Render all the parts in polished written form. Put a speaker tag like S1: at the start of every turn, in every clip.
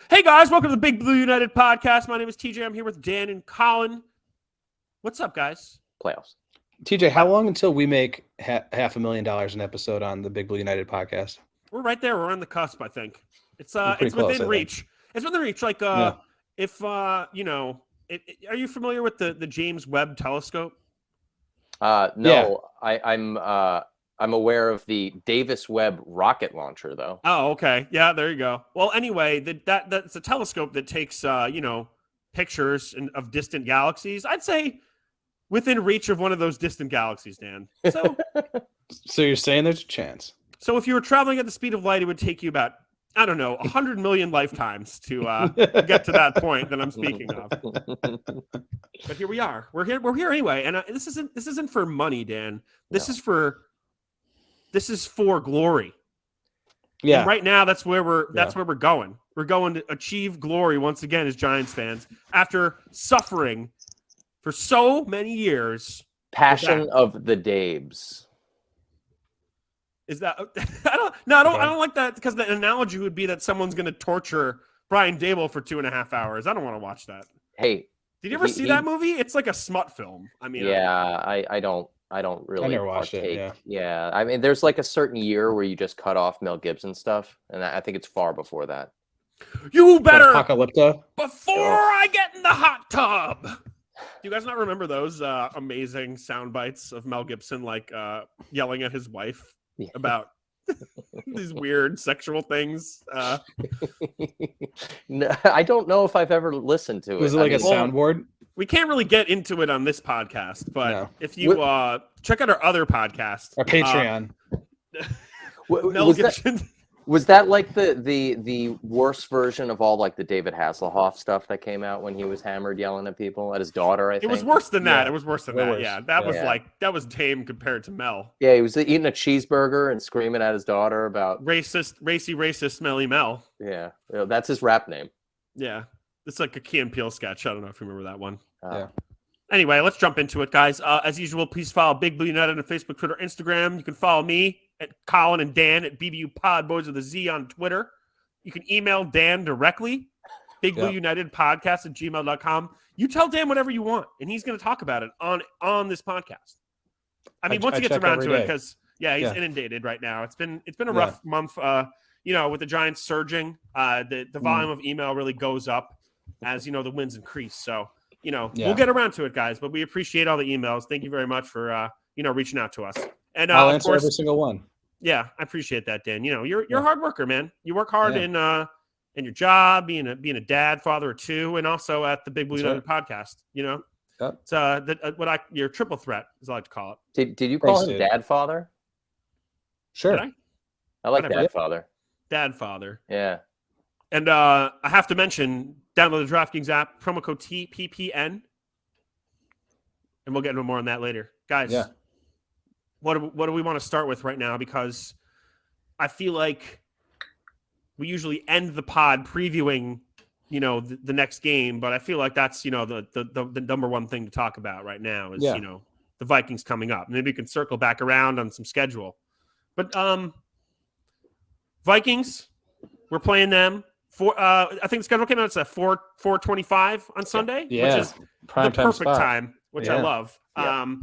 S1: Hey guys, welcome to the Big Blue United podcast. My name is TJ. I'm here with Dan and Colin. What's up, guys?
S2: Playoffs.
S3: TJ, how long until we make $500,000 an episode on the Big Blue United podcast?
S1: We're right there. We're on the cusp, I think. It's
S3: pretty close,
S1: within reach. It's within reach. Like if are you familiar with the James Webb Telescope?
S2: No,
S3: Yeah.
S2: I'm aware of the Davis Webb rocket launcher, though.
S1: Oh, okay. Yeah, there you go. Well, anyway, that's a telescope that takes pictures of distant galaxies. I'd say within reach of one of those distant galaxies, Dan. So
S3: So you're saying there's a chance?
S1: So if you were traveling at the speed of light, it would take you about, 100 million lifetimes to get to that point that I'm speaking of. But here we are. We're here anyway. And this isn't for money, Dan. This is for glory.
S3: Yeah.
S1: And right now, that's where we're going. We're going to achieve glory once again as Giants fans after suffering for so many years.
S2: Passion of the Dabes.
S1: Is that I don't like that, because the analogy would be that someone's going to torture Brian Dable for 2.5 hours. I don't want to watch that.
S2: Hey,
S1: did you ever see that movie? It's like a smut film. I mean,
S2: I don't really.
S3: I never watched it.
S2: Yeah. I mean, there's like a certain year where you just cut off Mel Gibson stuff, and I think it's far before that.
S1: You better
S3: Apocalypto
S1: before I get in the hot tub. Do you guys not remember those amazing sound bites of Mel Gibson, like yelling at his wife about these weird sexual things?
S2: No, I don't know if I've ever listened to it.
S3: Was it like a soundboard?
S1: We can't really get into it on this podcast, but if you check out our other podcast,
S3: Our Patreon.
S1: Mel Gibson.
S2: Was that like the worst version of all like the David Hasselhoff stuff that came out when he was hammered yelling at people at his daughter? I think
S1: it was worse than that.
S3: Yeah.
S1: It was worse than
S3: Way
S1: that.
S3: worse.
S1: Yeah, that was tame compared to Mel.
S2: Yeah, he was eating a cheeseburger and screaming at his daughter about
S1: racist, smelly Mel.
S2: Yeah, that's his rap name.
S1: Yeah, it's like a Key and Peele sketch. I don't know if you remember that one.
S3: Yeah.
S1: Anyway, let's jump into it, guys. As usual, please follow Big Blue United on Facebook, Twitter, Instagram. You can follow me at Colin and Dan at BBU Pod Boys with a Z on Twitter. You can email Dan directly, bigblueunitedpodcast@gmail.com. You tell Dan whatever you want, and he's going to talk about it on this podcast. I mean, once he gets around to it, because he's inundated right now. It's been a rough month. With the Giants surging, the volume of email really goes up as the wins increase. So we'll get around to it, guys. But we appreciate all the emails. Thank you very much for reaching out to us. And
S3: I'll answer every single one.
S1: Yeah, I appreciate that, Dan. You're a hard worker, man. You work hard in your job, being a dad, father of two, and also at the Big Blue United podcast. It's your triple threat, as I like to call it.
S2: Did you call him Dad Father?
S3: Sure.
S2: I like Dad Father.
S1: Dad Father.
S2: Yeah.
S1: And I have to mention, download the DraftKings app, promo code TPPN, and we'll get into more on that later, guys.
S3: Yeah.
S1: What do we want to start with right now? Because I feel like we usually end the pod previewing, the next game, but I feel like that's, the number one thing to talk about right now is, the Vikings coming up. Maybe we can circle back around on some schedule. But Vikings, we're playing them for I think the schedule came out, it's at 4:25 on Sunday, which is
S3: prime
S1: the perfect
S3: spot.
S1: time, which I love.
S2: Yeah.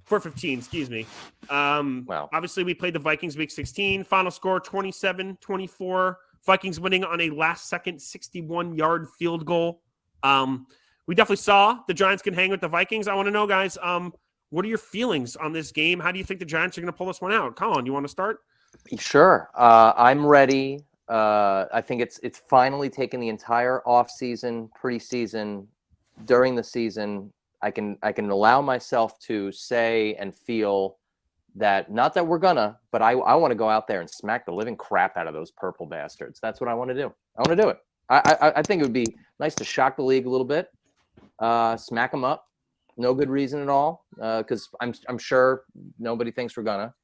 S1: 4:15, excuse me.
S2: Wow. Obviously,
S1: we played the Vikings week 16. Final score 27-24. Vikings winning on a last-second 61-yard field goal. We definitely saw the Giants can hang with the Vikings. I want to know, guys, what are your feelings on this game? How do you think the Giants are going to pull this one out? Colin, you want to start?
S2: Sure. I'm ready. I think it's finally taken the entire offseason, preseason, during the season. I can allow myself to say and feel that, not that we're gonna, but I want to go out there and smack the living crap out of those purple bastards. That's what I want to do. I want to do it. I think it would be nice to shock the league a little bit, smack them up. No good reason at all, because I'm sure nobody thinks we're gonna.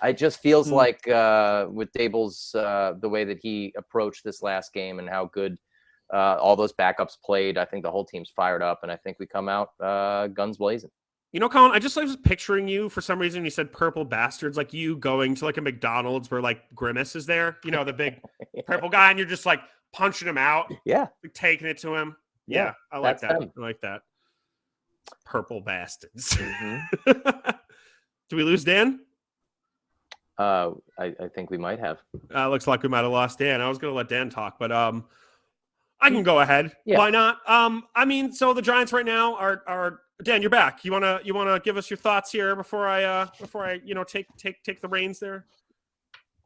S2: It just feels like with Dable's the way that he approached this last game and how good all those backups played, I think the whole team's fired up, and I think we come out guns blazing.
S1: Colin, I was picturing you for some reason. You said purple bastards, like you going to like a McDonald's where like Grimace is there, the big purple guy, and you're just like punching him out.
S2: Yeah.
S1: Taking it to him. Yeah, I like that. I like that. Purple bastards. Mm-hmm. Do we lose Dan?
S2: I think we might have.
S1: Looks like we might have lost Dan. I was going to let Dan talk, but I can go ahead.
S2: Yeah.
S1: Why not? I mean, so the Giants right now are Dan. You're back. You wanna give us your thoughts here before I take the reins there.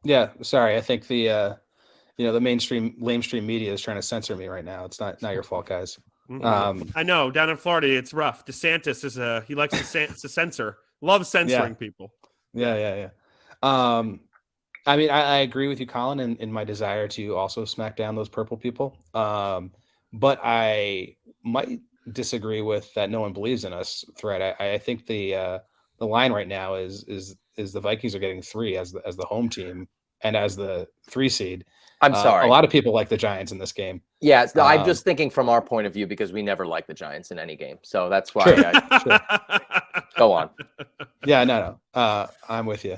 S3: Yeah. Sorry. I think the the lamestream media is trying to censor me right now. It's not your fault, guys.
S1: Mm-hmm. I know down in Florida it's rough. DeSantis he likes to censor. Loves censoring people.
S3: Yeah. I mean, I agree with you, Colin, in my desire to also smack down those purple people. But I might disagree with that no one believes in us thread. I think the line right now is the Vikings are getting 3 as the home team and as the 3 seed.
S2: I'm sorry.
S3: A lot of people like the Giants in this game.
S2: Yeah, I'm just thinking from our point of view because we never like the Giants in any game. So that's why.
S3: Sure.
S2: Go on.
S3: Yeah, no. I'm with you.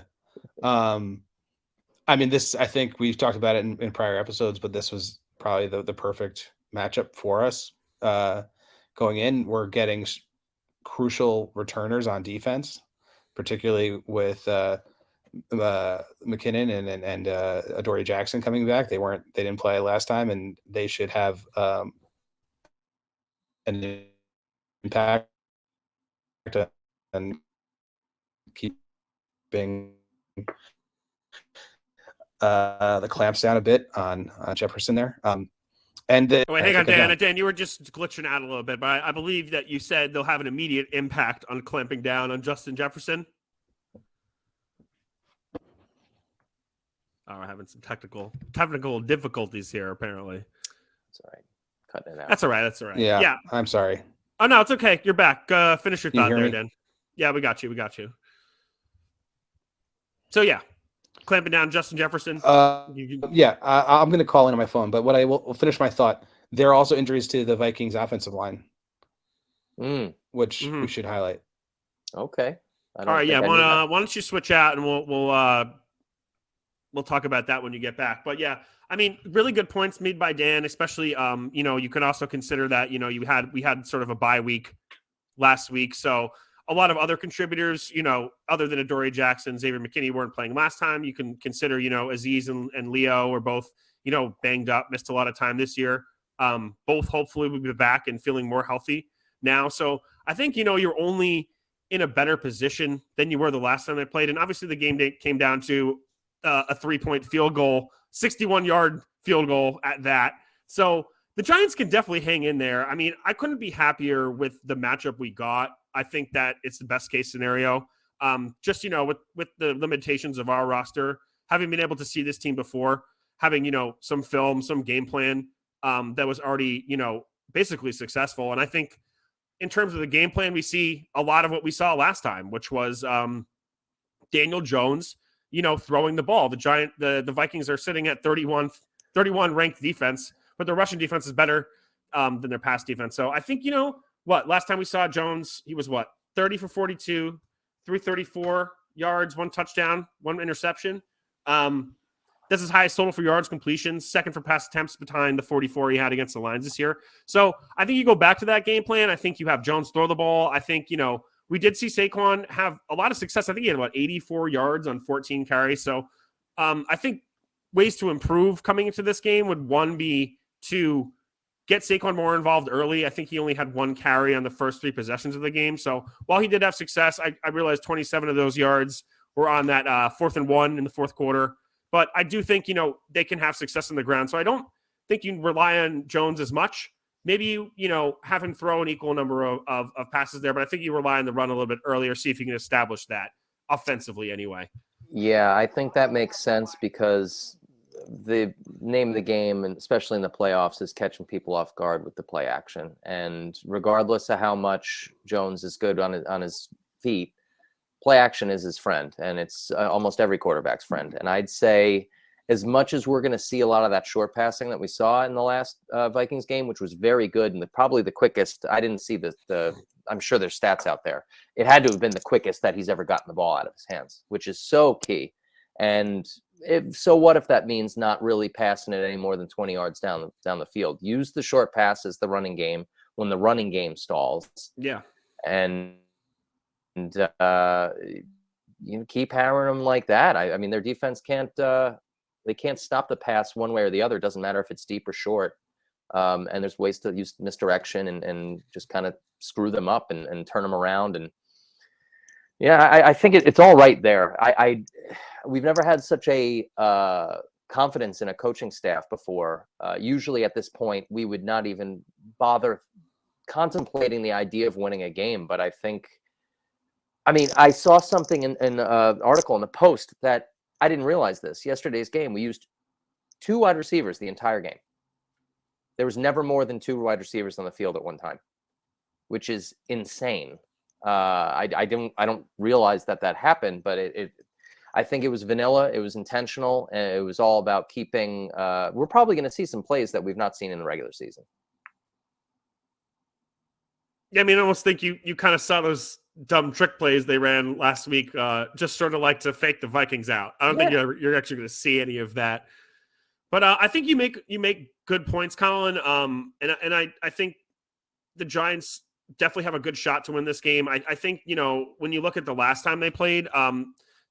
S3: I mean, I think we've talked about it in prior episodes, but this was probably the perfect matchup for us. Going in, we're getting crucial returners on defense, particularly with McKinnon and Adoree Jackson coming back. They didn't play last time, and they should have an impact and keeping the clamps down a bit on Jefferson there.
S1: Wait, hang on, Dan. Dan, you were just glitching out a little bit, but I believe that you said they'll have an immediate impact on clamping down on Justin Jefferson. Oh, we're having some technical difficulties here, apparently.
S2: That's all right. Cutting it out.
S1: That's all right.
S3: Yeah. I'm sorry.
S1: Oh, no, it's okay. You're back. Finish your thought there,
S3: me?
S1: Dan. Yeah, we got you. So, yeah. Clamping down Justin Jefferson.
S3: Yeah, I'm going to call in on my phone, but what I will finish my thought. There are also injuries to the Vikings offensive line, which we should highlight.
S2: Okay.
S1: All right. Yeah. Why don't you switch out and we'll talk about that when you get back. But yeah, I mean, really good points made by Dan, especially, you can also consider that, we had sort of a bye week last week. So a lot of other contributors, other than Adoree Jackson, Xavier McKinney weren't playing last time. You can consider, Aziz and Leo are both, banged up, missed a lot of time this year. Both hopefully will be back and feeling more healthy now. So I think, you're only in a better position than you were the last time they played. And obviously the game day came down to a 3-point field goal, 61-yard field goal at that. So the Giants can definitely hang in there. I mean, I couldn't be happier with the matchup we got. I think that it's the best case scenario. Just, with the limitations of our roster, having been able to see this team before, having, some film, some game plan that was already, basically successful. And I think in terms of the game plan, we see a lot of what we saw last time, which was Daniel Jones, throwing the ball. The Vikings are sitting at 31 ranked defense, but their rushing defense is better than their pass defense. So I think, last time we saw Jones, he was 30 for 42, 334 yards, 1 touchdown, 1 interception. That's his highest total for yards, completions, second for pass attempts behind the 44 he had against the Lions this year. So I think you go back to that game plan. I think you have Jones throw the ball. I think, we did see Saquon have a lot of success. I think he had 84 yards on 14 carries. So I think ways to improve coming into this game would, one, be to get Saquon more involved early. I think he only had 1 carry on the first 3 possessions of the game. So while he did have success, I realized 27 of those yards were on that 4th and 1 in the fourth quarter. But I do think, they can have success on the ground. So I don't think you rely on Jones as much. Maybe have him throw an equal number of passes there, but I think you rely on the run a little bit earlier, see if you can establish that offensively anyway.
S2: Yeah, I think that makes sense because the name of the game, and especially in the playoffs, is catching people off guard with the play action. And regardless of how much Jones is good on his feet, play action is his friend, and it's almost every quarterback's friend. And I'd say, as much as we're going to see a lot of that short passing that we saw in the last Vikings game, which was very good and probably the quickest. I didn't see the I'm sure there's stats out there. It had to have been the quickest that he's ever gotten the ball out of his hands, which is so key. And so what if that means not really passing it any more than 20 yards down the field? Use the short pass as the running game when the running game stalls.
S1: Yeah.
S2: And keep hammering them like that. I mean, their defense can't stop the pass one way or the other. It doesn't matter if it's deep or short. And there's ways to use misdirection and just kind of screw them up and turn them around. And yeah, I think it's all right there. We've never had such a confidence in a coaching staff before. Usually at this point, we would not even bother contemplating the idea of winning a game. But I saw something in an article in the Post that I didn't realize this. Yesterday's game, we used 2 wide receivers the entire game. There was never more than 2 wide receivers on the field at one time, which is insane. I don't realize that happened, but I think it was vanilla. It was intentional, and it was all about keeping. We're probably going to see some plays that we've not seen in the regular season.
S1: Yeah, I mean, I almost think you kind of saw those dumb trick plays they ran last week, just sort of like to fake the Vikings out. I don't think you're actually going to see any of that. But I think you make good points, Colin. And I think the Giants definitely have a good shot to win this game. I think, when you look at the last time they played,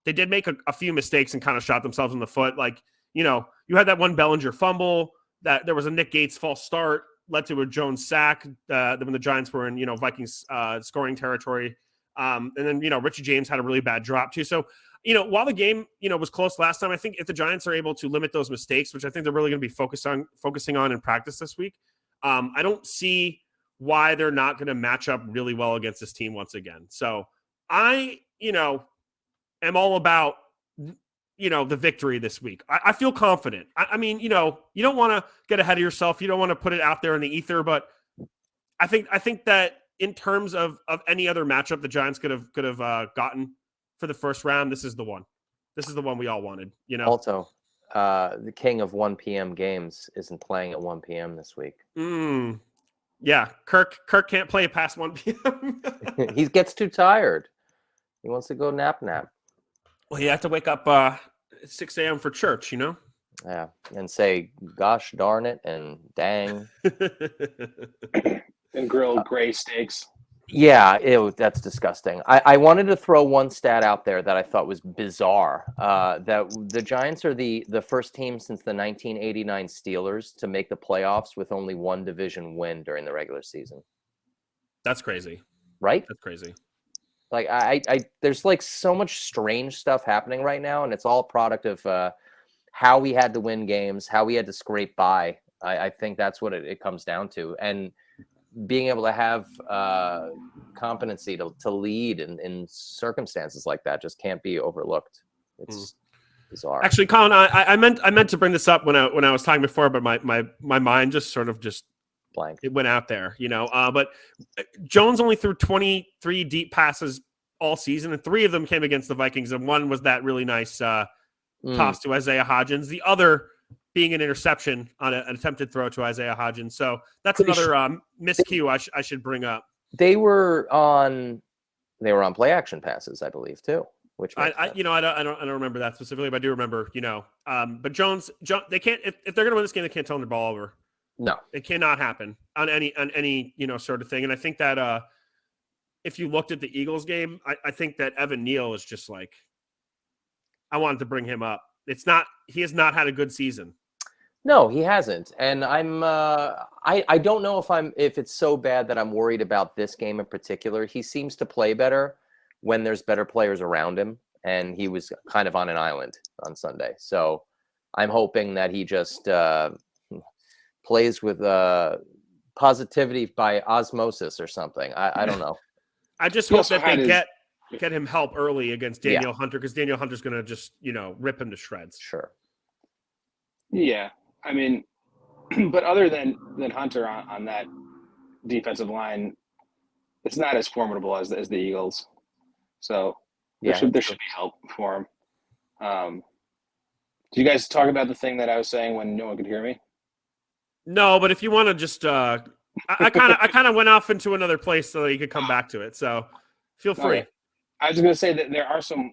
S1: they did make a few mistakes and kind of shot themselves in the foot. Like, you had that one Bellinger fumble, that there was a Nick Gates false start, led to a Jones sack when the Giants were in, Vikings scoring territory. And then, Richie James had a really bad drop too. So, while the game, was close last time, I think if the Giants are able to limit those mistakes, which I think they're really going to be focusing on in practice this week, I don't see why they're not going to match up really well against this team once again. So I, am all about, the victory this week. I feel confident. I mean, you don't want to get ahead of yourself. You don't want to put it out there in the ether, but I think that in terms of any other matchup the Giants could have gotten for the first round, this is the one. This is the one we all wanted,
S2: Also, the king of 1 p.m. games isn't playing at 1 p.m. this week.
S1: Yeah, Kirk can't play past 1 p.m.
S2: He gets too tired. He wants to go nap.
S1: Well, he had to wake up 6 a.m. for church,
S2: Yeah, and say, gosh darn it, and dang.
S3: And grilled gray steaks.
S2: Yeah, that's disgusting. I wanted to throw one stat out there that I thought was bizarre. That the Giants are the first team since the 1989 Steelers to make the playoffs with only 1 division win during the regular season.
S1: That's crazy.
S2: Right?
S1: That's crazy.
S2: Like I there's like so much strange stuff happening right now, and it's all a product of how we had to win games, how we had to scrape by. I think that's what it comes down to. And being able to have competency to lead in circumstances like that just can't be overlooked. It's bizarre.
S1: Actually, Colin, I meant to bring this up when I was talking before, but my mind just sort of just
S2: blank.
S1: It went out there, But Jones only threw 23 deep passes all season, and 3 of them came against the Vikings, and 1 was that really nice toss to Isaiah Hodgins. The other being an interception on an attempted throw to Isaiah Hodgins. So that's another miscue I should bring up.
S2: They were on play action passes, I believe, too. Which
S1: I don't remember that specifically, but I do remember, But Jones, they can't if they're going to win this game, they can't turn the ball over.
S2: No,
S1: it cannot happen on any sort of thing. And I think that if you looked at the Eagles game, I think that Evan Neal is just like, I wanted to bring him up. He has not had a good season.
S2: No, he hasn't. And I don't know if it's so bad that I'm worried about this game in particular. He seems to play better when there's better players around him. And he was kind of on an island on Sunday. So I'm hoping that he just plays with positivity by osmosis or something. I don't know.
S1: I just hope that they get him help early against Daniel Hunter, because Daniel Hunter's going to just, rip him to shreds.
S2: Sure.
S3: Yeah. I mean, but other than Hunter on that defensive line, it's not as formidable as the Eagles. So there should be help for him. Did you guys talk about the thing that I was saying when no one could hear me?
S1: No, but if you want to just, I kind of went off into another place so that you could come back to it. So feel free.
S3: Okay. I was going to say that there are some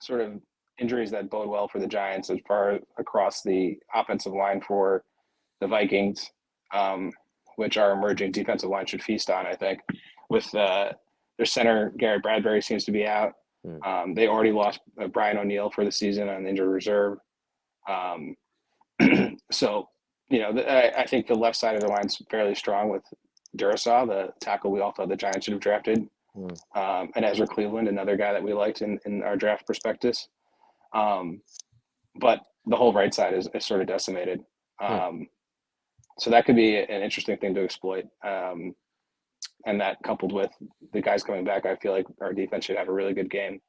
S3: sort of injuries that bode well for the Giants as far across the offensive line for the Vikings, which our emerging defensive line should feast on, I think. With their center, Garrett Bradbury, seems to be out. They already lost Brian O'Neill for the season on injured reserve. So, I think the left side of the line's fairly strong with Durasaw, the tackle we all thought the Giants should have drafted, and Ezra Cleveland, another guy that we liked in our draft prospectus. But the whole right side is sort of decimated. So that could be an interesting thing to exploit. And that coupled with the guys coming back, I feel like our defense should have a really good game.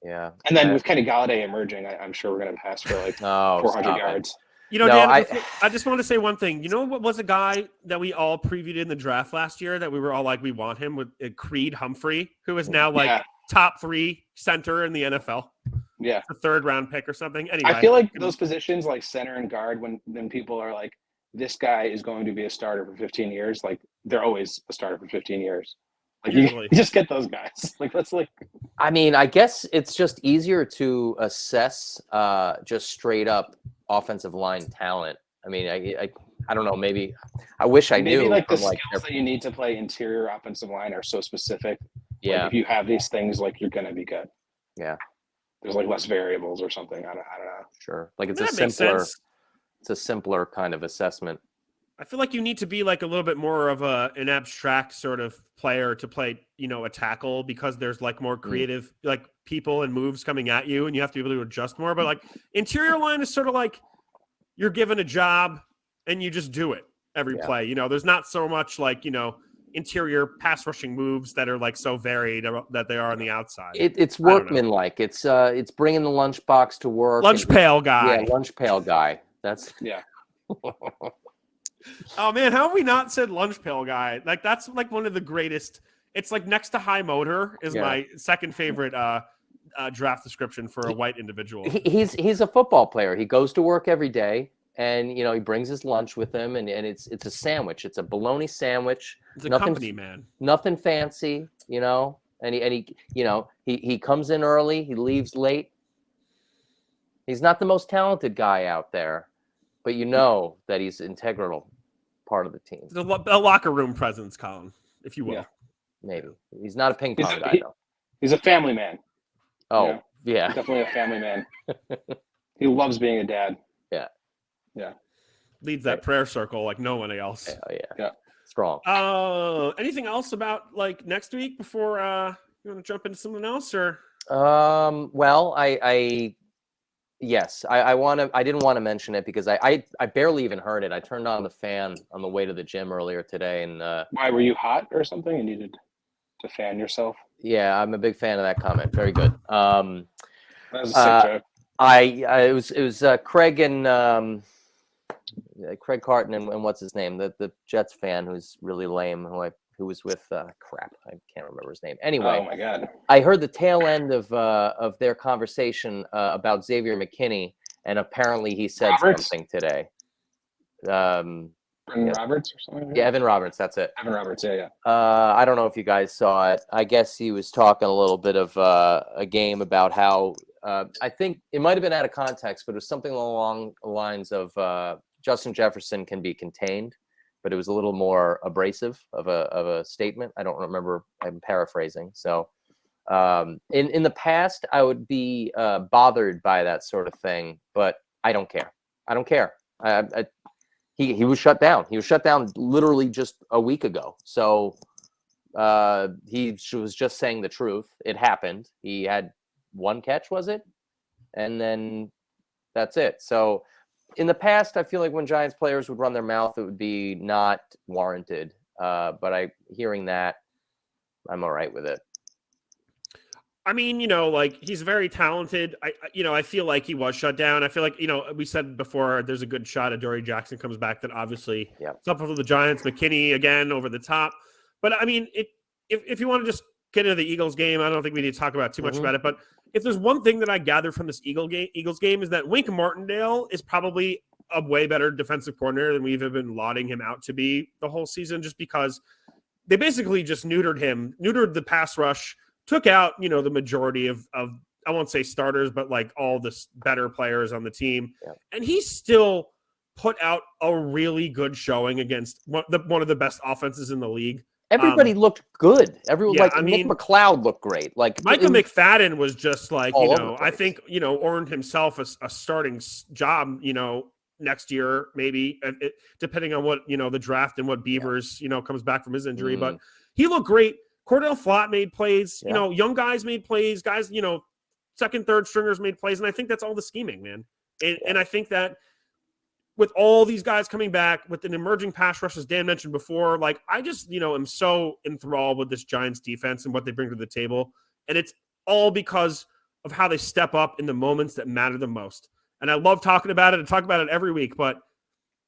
S2: Yeah.
S3: And then with Kenny Galladay emerging, I'm sure we're going to pass for like 400 yards.
S1: Dan, I just want to say one thing. You know what was a guy that we all previewed in the draft last year that we were all like, we want him, with Creed Humphrey, who is now top 3 center in the NFL.
S3: Yeah.
S1: A 3rd round pick or something. Anyway,
S3: I feel like those positions like center and guard, when people are like, this guy is going to be a starter for 15 years, like they're always a starter for 15 years. Like you just get those guys. Like that's like.
S2: I mean, I guess it's just easier to assess just straight up offensive line talent. I mean, I don't know. Maybe I wish I knew.
S3: Maybe like the skills that you need to play interior offensive line are so specific.
S2: Yeah.
S3: Like if you have these things, like you're gonna be good.
S2: Yeah.
S3: There's like less variables or something. I don't know.
S2: Sure. Like it's a simpler kind of assessment.
S1: I feel like you need to be like a little bit more of an abstract sort of player to play, a tackle, because there's like more creative like people and moves coming at you, and you have to be able to adjust more. But like interior line is sort of like you're given a job and you just do it every play. There's not so much like, interior pass rushing moves that are like so varied that they are on the outside.
S2: It's workmanlike. It's bringing the lunchbox to work.
S1: Lunch pail guy.
S2: Yeah, lunch pail guy. That's
S1: Oh man, how have we not said lunch pail guy? Like that's like one of the greatest. It's like next to high motor is my second favorite draft description for a white individual.
S2: He's a football player. He goes to work every day, and he brings his lunch with him, and it's a sandwich. It's a bologna sandwich.
S1: It's a company man.
S2: Nothing fancy, And he comes in early. He leaves late. He's not the most talented guy out there, but that he's integral part of the team.
S1: A locker room presence, Colin, if you will.
S3: Yeah.
S2: Maybe. He's not a ping pong guy, though.
S3: He's a family man.
S2: Oh, yeah.
S3: Definitely a family man. He loves being a dad.
S2: Yeah.
S3: Yeah.
S1: Leads that prayer circle like no one else.
S3: Yeah.
S2: Strong.
S1: Anything else about like next week before you want to jump into something else, or?
S2: Well, Yes, I didn't want to mention it because I barely even heard it. I turned on the fan on the way to the gym earlier today, and
S3: why, were you hot or something? You needed to fan yourself?
S2: Yeah, I'm a big fan of that comment. Very good.
S3: That was a sick joke.
S2: It was Craig and Craig Carton and what's his name, the Jets fan who's really lame, who was with crap, I can't remember his name. Anyway,
S3: oh my God,
S2: I heard the tail end of their conversation about Xavier McKinney, and apparently he said something today.
S3: Evan Roberts or something?
S2: Yeah, Evan Roberts, that's it.
S3: Evan Roberts, yeah.
S2: I don't know if you guys saw it. I guess he was talking a little bit of a game about how I think it might have been out of context, but it was something along the lines of Justin Jefferson can be contained, but it was a little more abrasive of a statement. I don't remember. I'm paraphrasing. So in the past, I would be bothered by that sort of thing, but I don't care. I don't care. He was shut down. He was shut down literally just a week ago. So he was just saying the truth. It happened. He had one catch, was it? And then that's it. So in the past, I feel like when Giants players would run their mouth, it would be not warranted. But hearing that, I'm all right with it.
S1: I mean, like he's very talented. I feel like he was shut down. I feel like, we said before, there's a good shot at Dory Jackson comes back. That obviously it's up for the Giants. McKinney again over the top. But I mean, if you want to just get into the Eagles game, I don't think we need to talk about too much about it. But if there's one thing that I gather from this Eagles game is that Wink Martindale is probably a way better defensive coordinator than we've been lauding him out to be the whole season, just because they basically just neutered the pass rush, took out, the majority of I won't say starters, but like all the better players on the team.
S2: Yeah.
S1: And he still put out a really good showing against one of the best offenses in the league.
S2: Everybody looked good. Everyone,
S1: yeah,
S2: like
S1: I
S2: Nick
S1: mean,
S2: McLeod looked great. Like
S1: Micah McFadden was just like,
S2: all
S1: you
S2: over
S1: know,
S2: the
S1: I
S2: place.
S1: think, you know, earned himself a starting job, you know, next year, maybe, depending on what, you know, the draft and what Beavers, you know, comes back from his injury. But he looked great. Cordell Flott made plays. You know, young guys made plays. Guys, you know, second, third stringers made plays. And I think that's all the scheming, man. And I think that with all these guys coming back, with an emerging pass rush, as Dan mentioned before, like, I just, you know, am so enthralled with this Giants defense and what they bring to the table. And it's all because of how they step up in the moments that matter the most. And I love talking about it and talk about it every week, but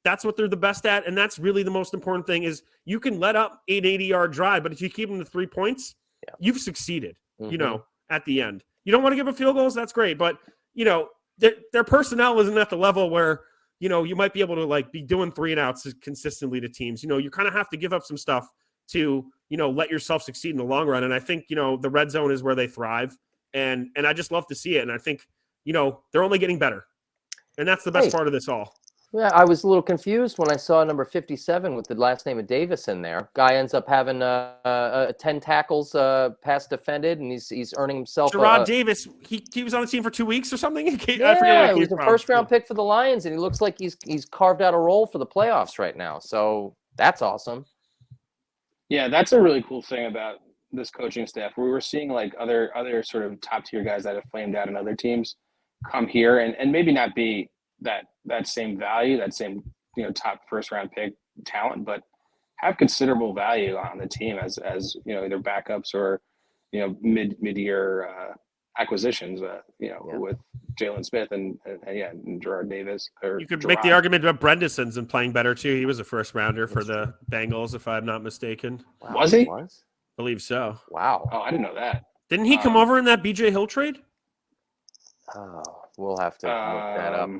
S1: that's what they're the best at. And that's really the most important thing is you can let up an 80-yard drive, but if you keep them to 3 points, you've succeeded, you know, at the end. You don't want to give up field goals. That's great. But, you know, their personnel isn't at the level where, you know, you might be able to like be doing 3 and outs consistently to teams. You know, you kind of have to give up some stuff to, you know, let yourself succeed in the long run. And I think, you know, the red zone is where they thrive. And I just love to see it. And I think, you know, they're only getting better. And that's the best part of this all.
S2: Yeah, I was a little confused when I saw number 57 with the last name of Davis in there. Guy ends up having 10 tackles, pass defended, and he's earning himself.
S1: Gerard Davis, he was on the team for 2 weeks or something. I forget
S2: Yeah, he was a first-round pick for the Lions, and he looks like he's carved out a role for the playoffs right now. So that's awesome.
S3: Yeah, that's a really cool thing about this coaching staff. We were seeing like other sort of top-tier guys that have flamed out in other teams come here and maybe not be that same value, that same, you know, top first-round pick talent, but have considerable value on the team as you know, either backups or, you know, mid-year acquisitions. You know, with Jalen Smith and Gerard Davis. Or
S1: you could
S3: Gerard.
S1: make the argument about Brendison's and playing better too. He was a first rounder for the Bengals, if I'm not mistaken.
S2: Wow,
S3: was he?
S2: Was?
S1: Believe so.
S2: Wow.
S3: Oh, I didn't know that.
S1: Didn't he come over in that BJ Hill trade?
S2: Oh, we'll have to look that up.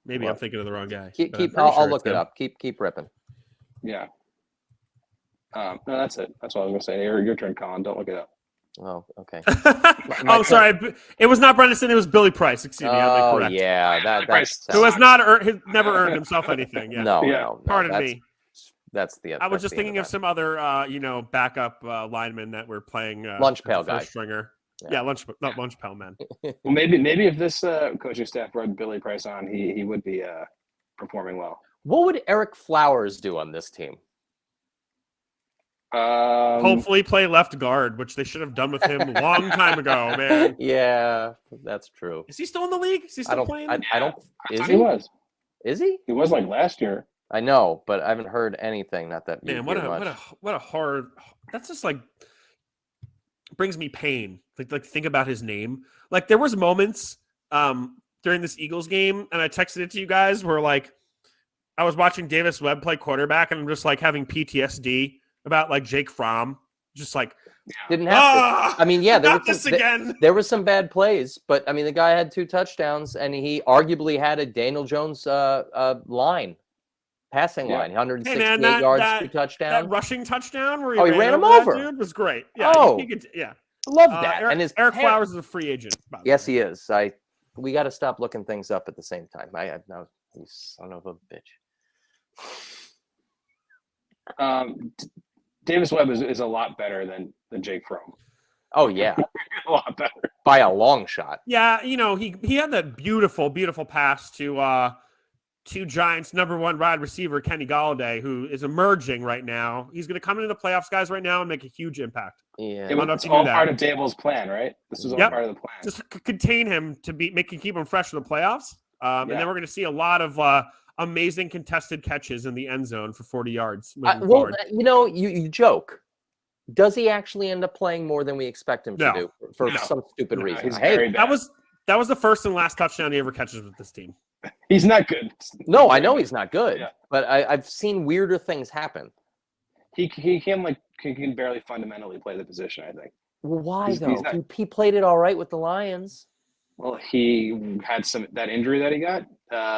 S1: Maybe I'm thinking of the wrong guy.
S2: I'll look it up. Keep ripping.
S3: Yeah. No, that's it. That's what I was gonna say. Your turn, Colin. Don't look it up.
S2: Oh, okay.
S1: Sorry. It was not Brendison. It was Billy Price. Excuse me.
S2: Oh, yeah.
S3: Price.
S1: Who has never earned himself anything. Yeah.
S2: No.
S1: Pardon me.
S2: That's the.
S1: I was just thinking of some other, backup linemen that were playing.
S2: Lunch pail guy.
S1: Stringer. Yeah, not lunch pail men.
S3: Well, maybe if this coaching staff brought Billy Price on, he would be performing well.
S2: What would Eric Flowers do on this team?
S1: Hopefully play left guard, which they should have done with him a long time ago, man.
S2: Yeah, that's true.
S1: Is he still in the league? Is he still playing?
S2: I don't. Is
S3: he was?
S2: Is he?
S3: He was like last year.
S2: I know, but I haven't heard anything. Not that
S1: man. What a hard. That's just like brings me pain. Like think about his name. Like there was moments during this Eagles game, and I texted it to you guys where like I was watching Davis Webb play quarterback, and I'm just like having PTSD about like Jake Fromm, just like
S2: didn't have to. I mean, yeah, there were some bad plays, but I mean, the guy had 2 touchdowns, and he arguably had a Daniel Jones passing line, 168 yards, 2 touchdowns.
S1: That rushing touchdown where
S2: he ran him over.
S1: Dude was great. Yeah,
S2: love that.
S1: Eric Flowers is a free agent.
S2: Yes, he is. We got to stop looking things up at the same time. He's son of a bitch.
S3: Davis Webb is a lot better than Jake Fromm.
S2: Oh yeah,
S3: a lot better
S2: by a long shot.
S1: Yeah, he had that beautiful pass to Giants' #1 wide receiver Kenny Golladay, who is emerging right now. He's going to come into the playoffs, guys, right now and make a huge impact.
S2: Yeah,
S3: it's all part of Dable's plan, right? This is all part of the plan.
S1: Just contain him to keep him fresh for the playoffs, and then we're going to see a lot of amazing contested catches in the end zone for 40 yards.
S2: You joke. Does he actually end up playing more than we expect him to do for some stupid reason?
S3: Hey,
S1: that was the first and last touchdown he ever catches with this team.
S3: He's not good.
S2: No, I know he's not good, but I've seen weirder things happen.
S3: He can barely fundamentally play the position, I think.
S2: Well, why though? He played it all right with the Lions.
S3: Well, he had that injury that he got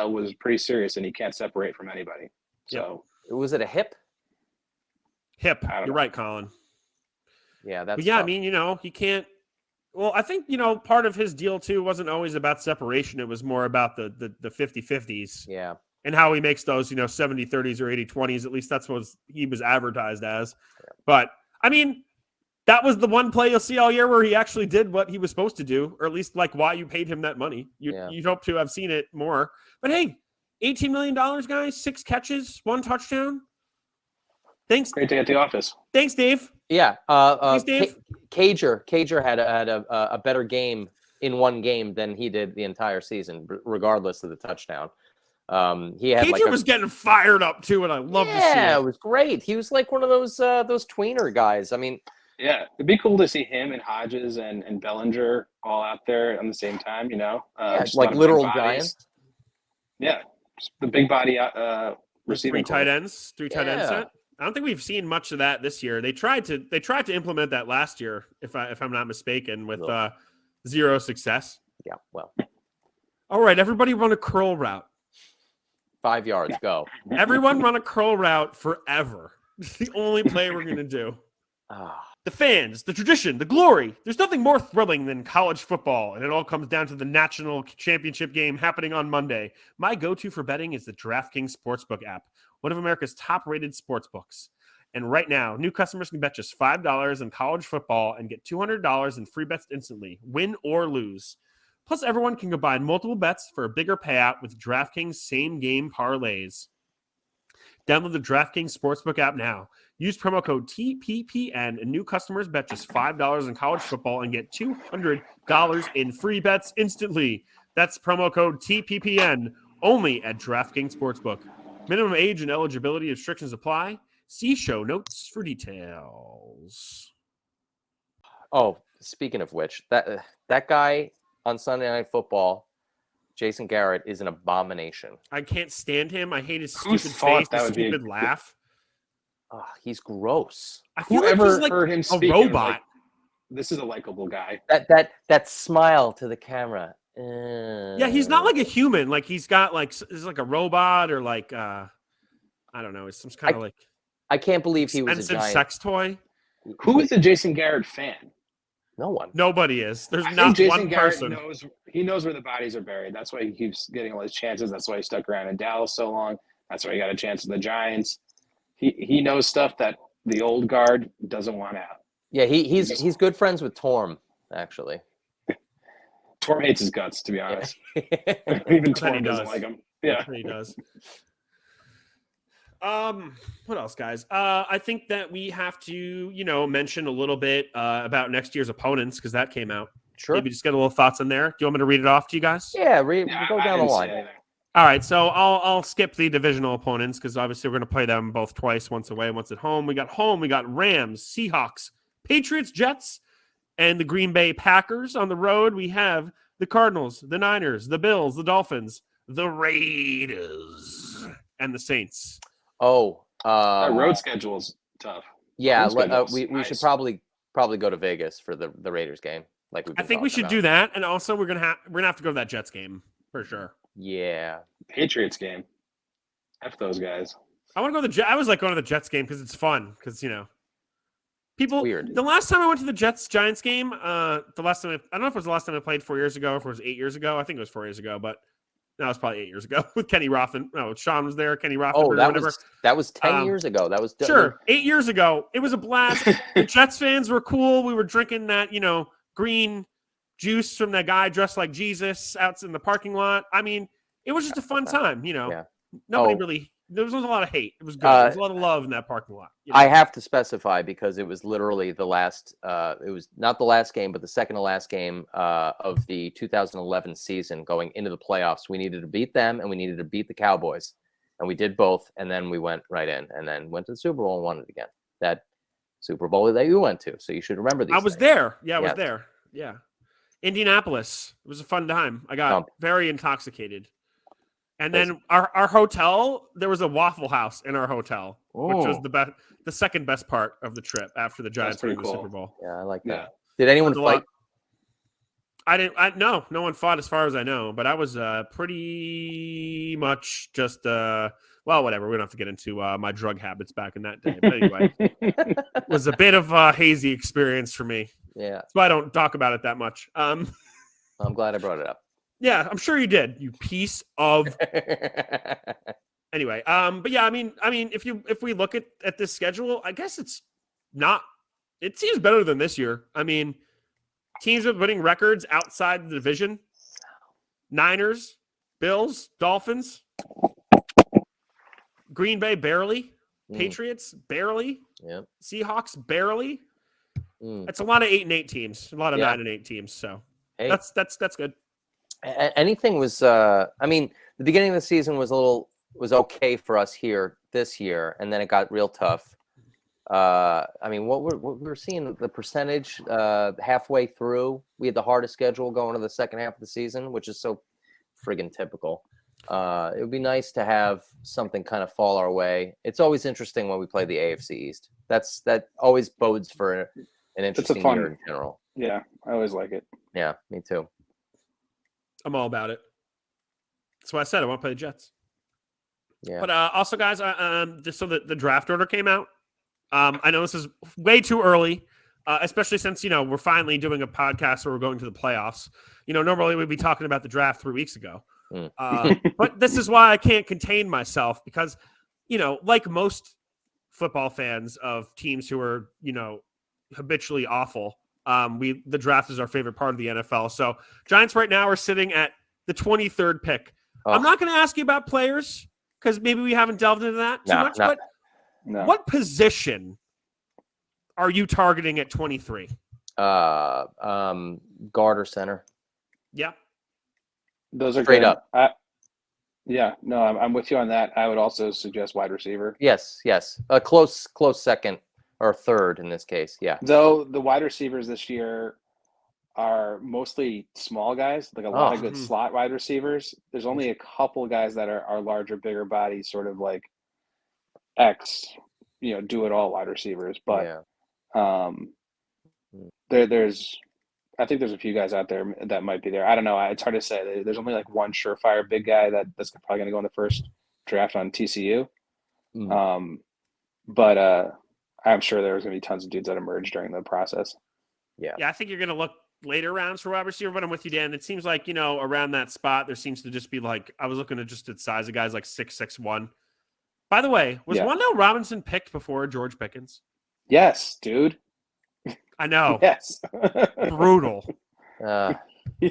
S3: was pretty serious, and he can't separate from anybody. So
S2: was it a hip?
S1: Hip. You're right, Colin.
S2: Yeah, that's.
S1: But yeah, tough. I mean, he can't. Well, I think, part of his deal too wasn't always about separation. It was more about the 50-50s.
S2: Yeah.
S1: And how he makes those, 70-30s or 80-20s. At least that's what he was advertised as. Yeah. But I mean, that was the one play you'll see all year where he actually did what he was supposed to do, or at least like why you paid him that money. You'd hope to have seen it more. But hey, $18 million, guys, 6 catches, 1 touchdown. Thanks.
S4: Great day at the office.
S1: Thanks, Dave.
S2: Yeah.
S1: Thanks, Dave.
S2: Cager had a better game in one game than he did the entire season, regardless of the touchdown. He had
S1: Cager was getting fired up too, and I love to see it.
S2: Yeah, it was great. He was like one of those tweener guys. I mean,
S4: yeah, it'd be cool to see him and Hodges and Bellinger all out there on the same time.
S2: Like literal giants.
S4: Yeah, just the big body receiving.
S1: 3 tight ends set. I don't think we've seen much of that this year. They tried to implement that last year, if I'm not mistaken, with zero success.
S2: Yeah, well.
S1: All right, everybody run a curl route.
S2: 5 yards, go.
S1: Everyone run a curl route forever. It's the only play we're going to do. The fans, the tradition, the glory. There's nothing more thrilling than college football, and it all comes down to the national championship game happening on Monday. My go-to for betting is the DraftKings Sportsbook app, one of America's top-rated sportsbooks. And right now, new customers can bet just $5 in college football and get $200 in free bets instantly, win or lose. Plus, everyone can combine multiple bets for a bigger payout with DraftKings same-game parlays. Download the DraftKings Sportsbook app now. Use promo code TPPN, and new customers bet just $5 in college football and get $200 in free bets instantly. That's promo code TPPN, only at DraftKings Sportsbook. Minimum age and eligibility restrictions apply. See show notes for details.
S2: Oh, speaking of which, that guy on Sunday Night Football, Jason Garrett, is an abomination.
S1: I can't stand him. I hate his stupid face, his stupid laugh.
S2: Oh, he's gross.
S1: I feel like he's like
S4: heard him
S1: a robot.
S4: Like, this is a likable guy.
S2: That smile to the camera.
S1: Yeah, he's not like a human. Like he's got is like a robot or like I don't know. It's some kind of like
S2: I can't believe he was a giant
S1: sex toy.
S4: Who is a Jason Garrett fan?
S2: No one.
S1: Nobody is. There's
S4: I
S1: not
S4: think
S1: one person.
S4: He knows where the bodies are buried. That's why he keeps getting all his chances. That's why he stuck around in Dallas so long. That's why he got a chance with the Giants. He knows stuff that the old guard doesn't want out.
S2: Yeah, he's good friends with Torm, actually.
S4: Torm hates his guts, to be honest. Even Torm doesn't like him. Yeah,
S1: he does. What else, guys? I think that we have to, mention a little bit about next year's opponents because that came out.
S2: Sure.
S1: Maybe just get a little thoughts in there. Do you want me to read it off to you guys?
S2: Yeah, go down the line.
S1: All right, so I'll skip the divisional opponents because obviously we're going to play them both twice, once away, once at home. We got Rams, Seahawks, Patriots, Jets, and the Green Bay Packers. On the road, we have the Cardinals, the Niners, the Bills, the Dolphins, the Raiders, and the Saints.
S2: Oh,
S4: that road schedule's tough.
S2: Yeah, we should probably go to Vegas for the Raiders game.
S1: I think we should do that, and also we're gonna have to go to that Jets game for sure.
S2: Yeah,
S4: Patriots game. F those guys.
S1: I want to go to I was like going to the Jets game because it's fun. Because people.
S2: Weird.
S1: The last time I went to the Jets Giants game, I don't know if it was the last time I played 4 years ago, or if it was 8 years ago. I think it was 4 years ago, but no, it was probably 8 years ago with Kenny Rothen. No, Sean was there. Kenny Rothen.
S2: Oh, that was 10 years ago. That was
S1: sure 8 years ago. It was a blast. The Jets fans were cool. We were drinking that green juice from that guy dressed like Jesus out in the parking lot. I mean, it was just a fun time,
S2: Yeah.
S1: Nobody really, there was a lot of hate. It was good. There was a lot of love in that parking lot.
S2: I have to specify because it was literally the last, it was not the last game, but the second to last game of the 2011 season going into the playoffs. We needed to beat them and we needed to beat the Cowboys. And we did both. And then we went right in and then went to the Super Bowl and won it again. That Super Bowl that you went to. So you should remember these.
S1: I was there. Yeah, I was there. Yeah. Indianapolis. It was a fun time. I got very intoxicated. And then our hotel, there was a Waffle House in our hotel, which was the second best part of the trip after the Giants winning the Super Bowl.
S2: Yeah, I like that. Yeah. Did anyone fight?
S1: No one fought as far as I know, but I was pretty much just whatever. We don't have to get into my drug habits back in that day. But anyway, it was a bit of a hazy experience for me.
S2: Yeah.
S1: That's why I don't talk about it that much.
S2: I'm glad I brought it up.
S1: Yeah, I'm sure you did, you piece of. Anyway, but yeah, I mean, if we look at this schedule, I guess it's not. It seems better than this year. I mean, teams with winning records outside the division: Niners, Bills, Dolphins, Green Bay barely, Patriots barely, Seahawks barely. That's a lot of 8-8 teams, a lot of 9-8 teams. So that's good.
S2: Anything was. I mean, the beginning of the season was okay for us here this year, and then it got real tough. I mean, what we're seeing, the percentage halfway through, we had the hardest schedule going to the second half of the season, which is so friggin' typical. It would be nice to have something kind of fall our way. It's always interesting when we play the AFC East. That always bodes for an interesting year in general.
S4: Yeah, I always like it.
S2: Yeah, me too.
S1: I'm all about it. That's why I said I want to play the Jets.
S2: Yeah.
S1: But also, guys, just so the draft order came out. I know this is way too early, especially since, we're finally doing a podcast where we're going to the playoffs. Normally we'd be talking about the draft 3 weeks ago. But this is why I can't contain myself because, like most football fans of teams who are, habitually awful, the draft is our favorite part of the NFL. So Giants right now are sitting at the 23rd pick. I'm not going to ask you about players because maybe we haven't delved into that too much, but what position are you targeting at 23?
S2: Guard or center.
S1: Yeah.
S4: Those are
S2: straight
S4: good.
S2: up.
S4: I'm with you on that. I would also suggest wide receiver.
S2: Yes. A close second or third in this case. Yeah.
S4: Though the wide receivers this year are mostly small guys, like a lot of good slot wide receivers. There's only a couple guys that are larger, bigger bodies, sort of like do it all wide receivers. But there's I think there's a few guys out there that might be there. I don't know. It's hard to say. There's only like one surefire big guy that's probably going to go in the first draft on TCU. But I'm sure there's going to be tons of dudes that emerge during the process.
S1: Yeah, I think you're going to look later rounds for wide receiver, but I'm with you, Dan. It seems like, around that spot, there seems to just be like, I was looking at just the size of guys like 6'1". By the way, was Wan'Dale Robinson picked before George Pickens?
S4: Yes, dude.
S1: I know.
S4: Yes.
S1: Brutal. That's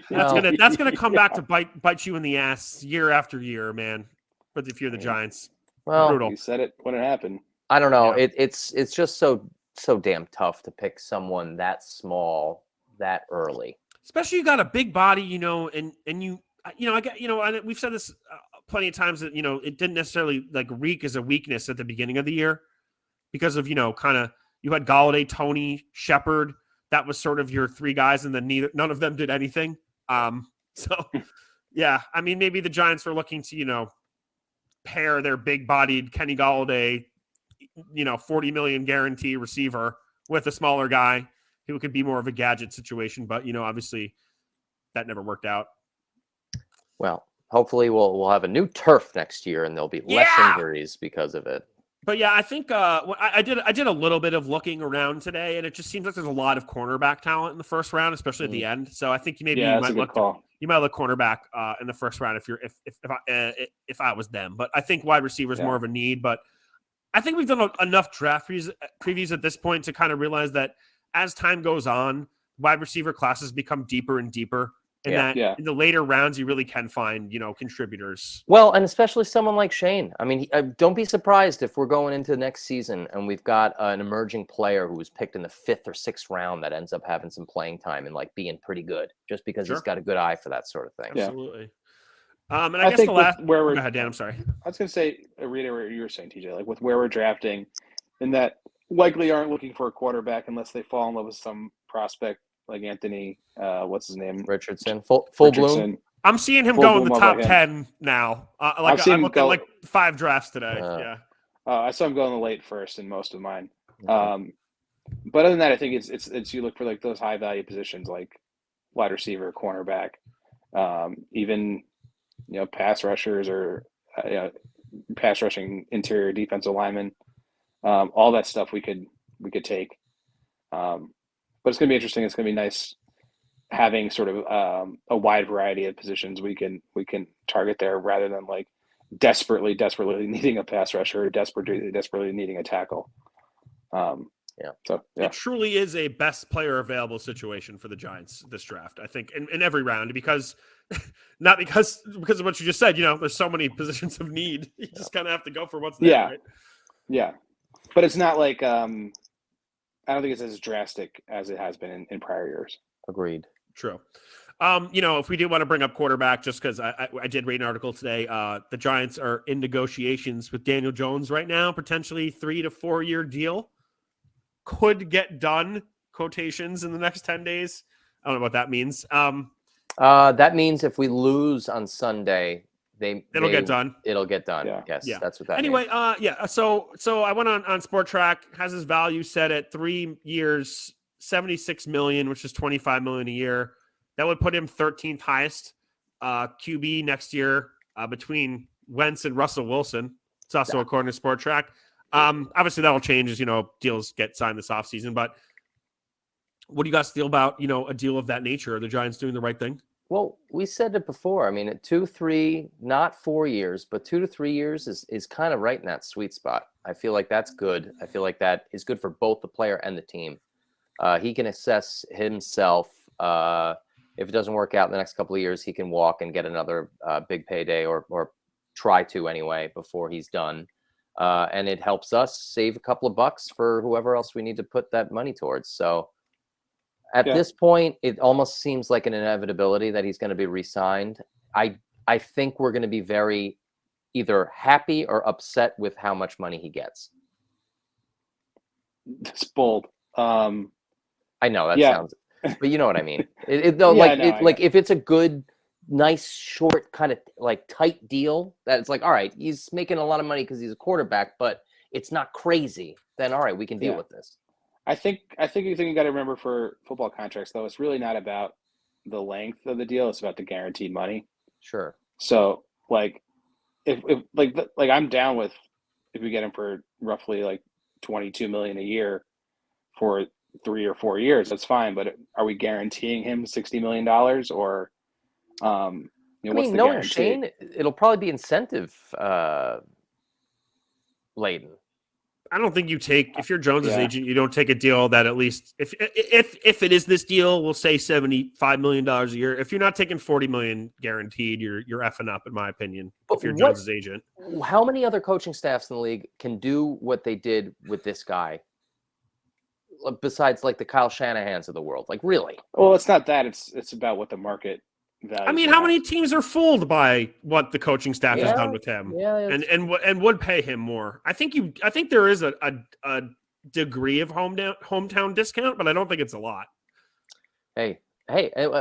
S1: gonna come back to bite you in the ass year after year, man. But if you're the Giants, brutal.
S4: You said it when it happened.
S2: I don't know. Yeah. It's just so damn tough to pick someone that small that early.
S1: Especially you got a big body, and you I get, and we've said this plenty of times that it didn't necessarily like reek as a weakness at the beginning of the year because of kind of. You had Galladay, Tony, Shepard. That was sort of your three guys, and then none of them did anything. So, yeah, I mean, maybe the Giants were looking to, pair their big-bodied Kenny Galladay, $40 million guarantee receiver with a smaller guy who could be more of a gadget situation. But, obviously that never worked out.
S2: Well, hopefully we'll have a new turf next year, and there'll be less injuries because of it.
S1: But yeah, I think I did a little bit of looking around today, and it just seems like there's a lot of cornerback talent in the first round, especially at the end. So I think you might look cornerback in the first round if I was them. But I think wide receiver is more of a need. But I think we've done enough draft previews at this point to kind of realize that as time goes on, wide receiver classes become deeper and deeper. And in the later rounds, you really can find, contributors.
S2: Well, and especially someone like Shane. I mean, don't be surprised if we're going into the next season and we've got an emerging player who was picked in the 5th or 6th round that ends up having some playing time and like being pretty good just because he's got a good eye for that sort of thing.
S1: Absolutely. And I guess the last go ahead, Dan. I'm sorry. I
S4: was going to say, reiterate what you were saying, TJ, like with where we're drafting, and that likely aren't looking for a quarterback unless they fall in love with some prospect. Like Anthony, what's his name?
S2: Richardson. Full bloom.
S1: I'm seeing him go in the top 10 now. I'm looking at like 5 drafts today.
S4: I saw him go in the late first in most of mine. But other than that, I think it's you look for like those high value positions like wide receiver, cornerback, even pass rushers or pass rushing interior defensive linemen. All that stuff we could take. but it's going to be interesting. It's going to be nice having sort of a wide variety of positions we can target there, rather than like desperately needing a pass rusher or desperately needing a tackle. So
S1: it truly is a best player available situation for the Giants this draft, I think, in every round, because not because of what you just said. There's so many positions of need. You just kind of have to go for what's there. Right?
S4: Yeah. But it's not like I don't think it's as drastic as it has been in prior years.
S2: Agreed.
S1: True. If we do want to bring up quarterback, just because I did read an article today, the Giants are in negotiations with Daniel Jones right now, potentially 3 to 4 year deal. Could get done, quotations, in the next 10 days. I don't know what that means.
S2: That means if we lose on Sunday, it'll
S1: get done.
S2: It'll get done. Yeah. Yes, that's what that means.
S1: Anyway, So I went on Sport Track, has his value set at 3 years, $76 million, which is $25 million a year. That would put him 13th highest QB next year, between Wentz and Russell Wilson. It's also according to Sport Track. Obviously that'll change as, deals get signed this offseason, but what do you guys feel about, a deal of that nature? Are the Giants doing the right thing?
S2: Well, we said it before. I mean, at 2, 3, not 4 years, but 2 to 3 years is kind of right in that sweet spot. I feel like that's good. I feel like that is good for both the player and the team. He can assess himself. If it doesn't work out in the next couple of years, he can walk and get another big payday, or try to anyway, before he's done. And it helps us save a couple of bucks for whoever else we need to put that money towards. So at this point, it almost seems like an inevitability that he's going to be re-signed. I think we're going to be very either happy or upset with how much money he gets.
S4: It's bold.
S2: I know that sounds, but you know what I mean. If it's a good, nice, short, kind of like tight deal that it's like, all right, he's making a lot of money because he's a quarterback, but it's not crazy, then all right, we can deal with this.
S4: I think you got to remember, for football contracts though, it's really not about the length of the deal, it's about the guaranteed money.
S2: Sure.
S4: So like if I'm down with, if we get him for roughly like $22 million a year for 3 or 4 years, that's fine. But are we guaranteeing him $60 million, or what's the
S2: knowing
S4: guarantee?
S2: Shane, it'll probably be incentive laden.
S1: I don't think if you're Jones's agent, you don't take a deal that, at least if it is this deal, we'll say $75 million a year. If you're not taking $40 million guaranteed, you're effing up, in my opinion. But if you're Jones's agent,
S2: how many other coaching staffs in the league can do what they did with this guy? Besides, like, the Kyle Shanahans of the world, like, really?
S4: Well, it's not that. It's about what the market value.
S1: I mean, how many teams are fooled by what the coaching staff has done with him, and would pay him more? I think there is a degree of hometown discount, but I don't think it's a lot.
S2: Hey,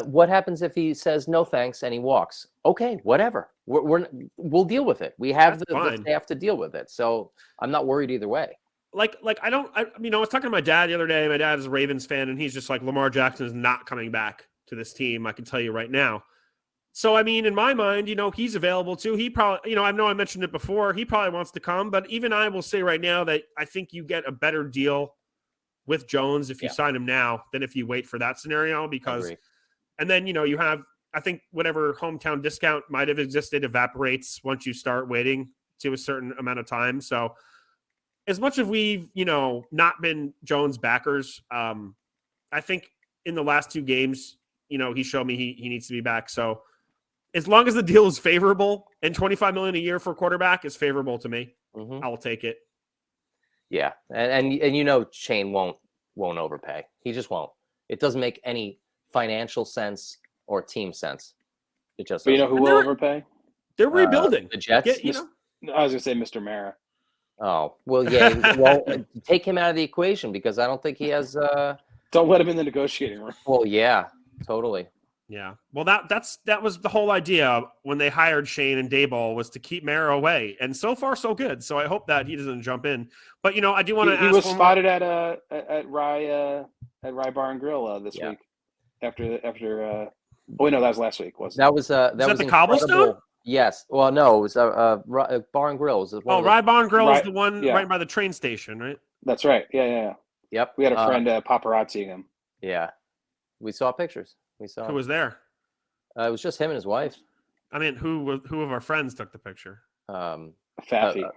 S2: what happens if he says no thanks and he walks? Okay, whatever. We'll deal with it. We have the staff to deal with it, so I'm not worried either way.
S1: I was talking to my dad the other day. My dad is a Ravens fan, and he's just like, Lamar Jackson is not coming back to this team. I can tell you right now. So, I mean, in my mind, he's available too. He probably, I know I mentioned it before, he probably wants to come, but even I will say right now that I think you get a better deal with Jones if you sign him now than if you wait for that scenario, because, and then, you have, I think whatever hometown discount might have existed evaporates once you start waiting to a certain amount of time. So, as much as we've, not been Jones backers, I think in the last 2 games, he showed me he needs to be back. So as long as the deal is favorable, and $25 million a year for a quarterback is favorable to me, I will take it.
S2: Yeah. And Shane won't overpay. He just won't. It doesn't make any financial sense or team sense. It just
S4: doesn't. But who will overpay?
S1: They're rebuilding.
S2: The Jets?
S4: I was going to say Mr. Mara.
S2: Oh, well, yeah. Well, take him out of the equation, because I don't think he has.
S4: Don't let him in the negotiating room.
S2: Well, yeah, totally.
S1: Yeah. Well, that was the whole idea when they hired Shane and Daboll, was to keep Mara away, and so far so good. So I hope that he doesn't jump in. But I do want to ask.
S4: He was spotted at Rye Bar and Grill this week. After. Oh wait, no, that was last week. Was
S2: that was that was
S1: the cobblestone?
S2: Yes. Well, no, it was Bar and Grill.
S1: Rye Bar and Grill is the one right by the train station, right?
S4: That's right. Yeah.
S2: Yep.
S4: We had a friend paparazziing him.
S2: Yeah. We saw pictures. We saw.
S1: Who was there?
S2: It was just him and his wife.
S1: I mean, who of our friends took the picture?
S4: Faffy.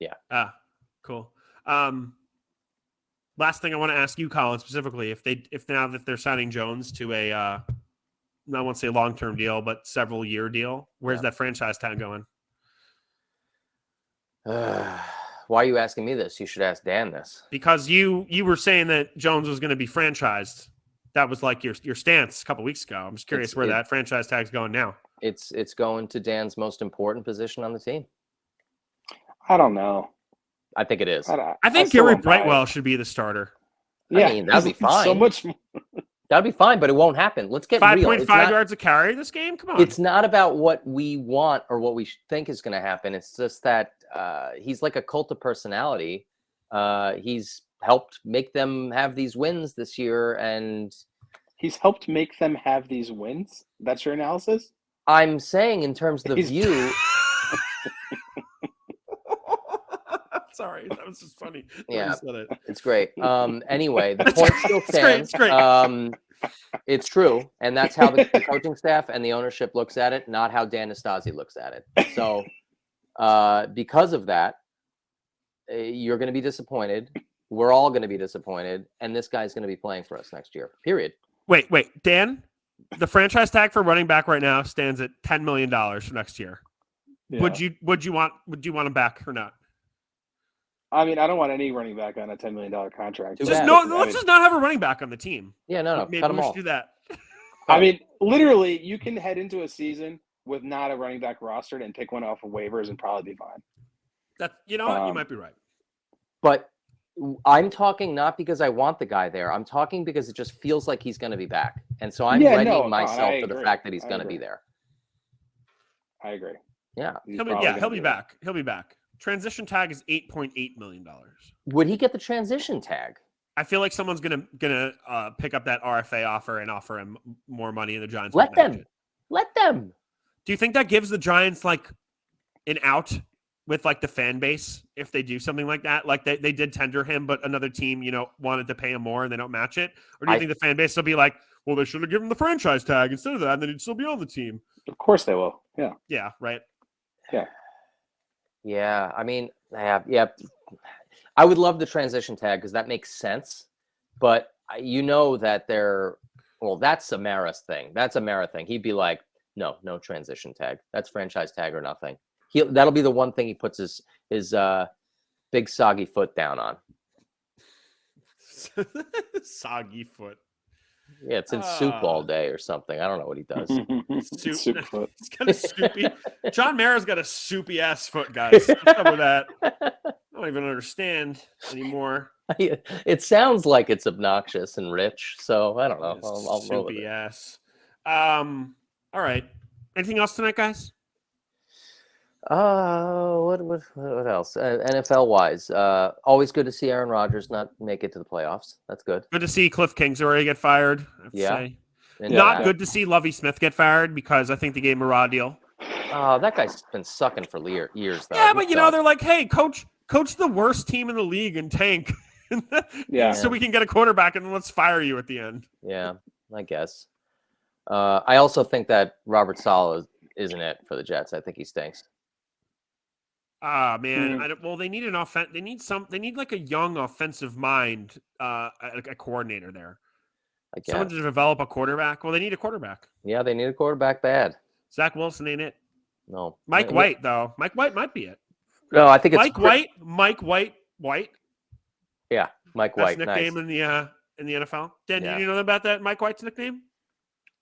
S2: Yeah.
S1: Cool. Last thing I want to ask you, Colin, specifically, if now that they're signing Jones to a I won't say long-term deal, but several year deal, where's that franchise tag going?
S2: Why are you asking me this? You should ask Dan this.
S1: Because you were saying that Jones was going to be franchised. That was like your stance a couple weeks ago. I'm just curious where that franchise tag's going now.
S2: It's going to Dan's most important position on the team.
S4: I don't know.
S2: I think it is.
S1: I think Gary Brightwell should be the starter.
S4: Yeah,
S2: I mean, that'd be fine.
S4: So much more.
S2: That'd be fine, but it won't happen. Let's get real.
S1: 5.5 yards a carry this game? Come on.
S2: It's not about what we want or what we think is going to happen. It's just that he's like a cult of personality. He's helped make them have these wins this year, and
S4: he's helped make them have these wins. That's your analysis?
S2: I'm saying in terms of the view.
S1: Sorry, that was just funny.
S2: Yeah, it's great. Anyway, the point still stands.
S1: It's great.
S2: It's true, and that's how the coaching staff and the ownership looks at it, not how Dan Nastasi looks at it. So, because of that, you're going to be disappointed. We're all going to be disappointed, and this guy's going to be playing for us next year. Period.
S1: Wait, Dan. The franchise tag for running back right now stands at $10 million for next year. Yeah. Would you want him back or not?
S4: I mean, I don't want any running back on a $10 million contract.
S1: Let's just not have a running back on the team.
S2: Yeah, no.
S1: Maybe
S2: cut them
S1: we
S2: all.
S1: should do that.
S4: I mean, literally, you can head into a season with not a running back rostered and pick one off of waivers and probably be fine.
S1: You might be right.
S2: But I'm talking not because I want the guy there. I'm talking because it just feels like he's going to be back. And so I'm readying myself for the fact that he's going to be there.
S4: I agree.
S2: Yeah.
S1: He'll be back. He'll be back. Transition tag is $8.8 million.
S2: Would he get the transition tag?
S1: I feel like someone's gonna pick up that RFA offer and offer him more money, and the Giants
S2: let them.
S1: Do you think that gives the Giants like an out with like the fan base if they do something like that? Like they did tender him, but another team wanted to pay him more and they don't match it, or do you think the fan base will be like, well, they should have given him the franchise tag instead of that, and then he'd still be on the team?
S4: Of course they will. Yeah.
S1: Yeah. Right.
S4: Yeah.
S2: Yeah, I mean, yeah. I would love the transition tag because that makes sense. But that that's a Mara's thing. That's a Mara thing. He'd be like, no transition tag. That's franchise tag or nothing. That'll be the one thing he puts his big soggy foot down on.
S1: Soggy foot.
S2: Yeah, it's in soup all day or something. I don't know what he does.
S4: Soup foot.
S1: It's got a soupy. John Mara's got a soupy ass foot, guys. What's up with that? I don't even understand anymore.
S2: It sounds like it's obnoxious and rich, so I don't know. I'll roll with it.
S1: Soupy ass. All right. Anything else tonight, guys?
S2: What else? NFL wise, always good to see Aaron Rodgers not make it to the playoffs. That's good.
S1: Good to see Cliff Kingsbury get fired. Not good to see Lovie Smith get fired because I think they gave him a raw deal.
S2: That guy's been sucking for years, though.
S1: Yeah, but they're like, hey, coach the worst team in the league and tank. So we can get a quarterback and then let's fire you at the end. Yeah,
S2: I guess. I also think that Robert Saleh isn't it for the Jets. I think he stinks.
S1: Man. They need an offense. They need like a young offensive mind, a coordinator there. Someone to develop a quarterback. Well, they need a quarterback.
S2: Yeah, they need a quarterback bad.
S1: Zach Wilson ain't it.
S2: No.
S1: Mike White, though. Mike White might be it.
S2: No, I think it's
S1: Mike White.
S2: Yeah, Mike White.
S1: That's nickname in the NFL. Dan, did you know about that Mike White's nickname?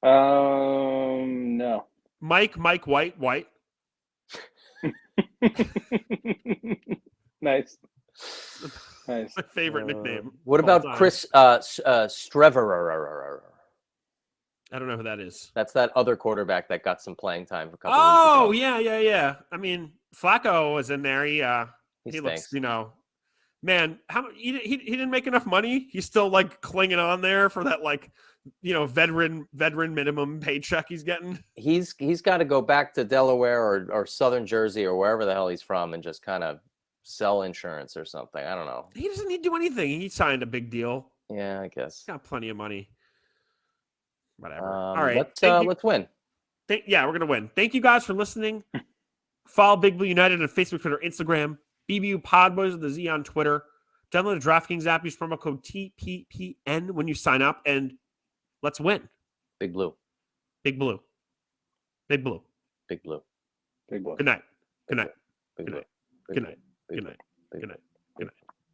S4: No.
S1: Mike White.
S4: Nice.
S1: My favorite nickname.
S2: What about Chris Streverer?
S1: I don't know who that is.
S2: That's that other quarterback that got some playing time for a couple
S1: of weeks ago. Yeah. I mean, Flacco was in there. He looks, man, he didn't make enough money. He's still like clinging on there for that veteran minimum paycheck he's getting.
S2: He's got to go back to Delaware or Southern Jersey or wherever the hell he's from and just kind of sell insurance or something. I don't know.
S1: He doesn't need to do anything. He signed a big deal.
S2: Yeah, I guess.
S1: He's got plenty of money. Whatever. All right.
S2: Let's win.
S1: Yeah, we're gonna win. Thank you guys for listening. Follow Big Blue United on Facebook, Twitter, Instagram. BBU Podboys with the Z on Twitter. Download the DraftKings app. Use promo code TPPN when you sign up, and let's win.
S2: Big Blue.
S1: Big Blue. Big Blue.
S2: Big Blue.
S4: Big Blue.
S1: Good night. Good night.
S2: Big
S1: Good
S2: Blue.
S1: night. Good night. Good night. Good night.